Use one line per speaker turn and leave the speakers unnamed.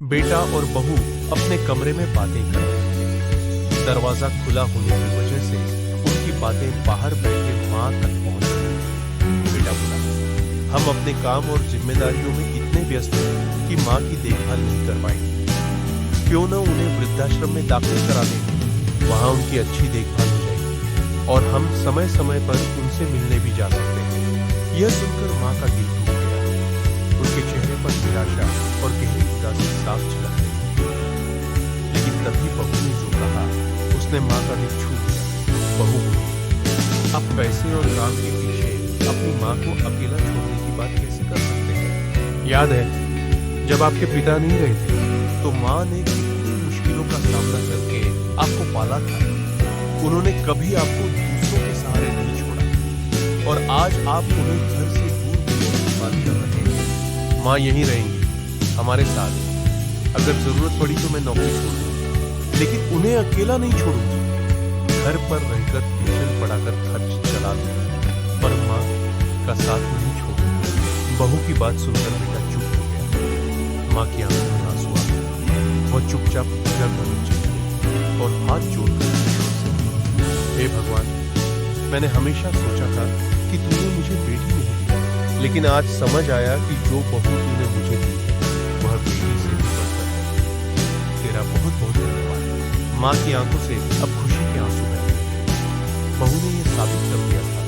बेटा और बहू अपने कमरे में बातें कर रहे थे। दरवाजा खुला होने की वजह से उनकी बातें बाहर बैठे मां तक पहुंच गई। बेटा बोला, हम अपने काम और जिम्मेदारियों में इतने व्यस्त हैं कि मां की देखभाल नहीं कर पाएंगे। क्यों न उन्हें वृद्धाश्रम में दाखिल करा दें, वहां उनकी अच्छी देखभाल हो जाएगी और हम समय समय पर उनसे मिलने भी जा सकते हैं। यह सुनकर मां का दिल टूट गया। उनके चेहरे पर निराशा और गहरी उदासी साफ झलक रही। लेकिन तभी बहू ने जो कहा, उसने मां का दिल छू लिया। बहू बोली, आप पैसे और काम के पीछे अपनी मां को अकेला छोड़ने की बात कैसे कर सकते हैं? याद है, जब आपके पिता नहीं रहे थे तो मां ने कितनी मुश्किलों का सामना करके आपको पाला था। उन्होंने कभी आपको दूसरों के सहारे नहीं छोड़ा और आज आप उन्हें घर से दूर भेजने की बात कर रहे हैं। मां यहीं रहेंगी हमारे साथ। अगर जरूरत पड़ी तो मैं नौकरी छोड़ दूंगी, लेकिन उन्हें अकेला नहीं छोड़ूंगी। घर पर रहकर ट्यूशन पढ़ाकर खर्च चला दूंगी, पर मां का साथ नहीं छोड़ूंगी। बहू की बात सुनकर बेटा चुप हो गया। मां की आंखों में आंसू आ गए। वह चुपचाप पूजा करने चली और हाथ जोड़कर ईश्वर से बोली, हे भगवान, मैंने हमेशा सोचा था कि तूने मुझे बेटी नहीं दी, लेकिन आज समझ आया कि जो बहू तूने मुझे दी वह बेटी से भी बढ़कर है। तेरा बहुत बहुत धन्यवाद। मां की आंखों से अब खुशी के आंसू बह गए। बहू ने यह साबित कर दिया था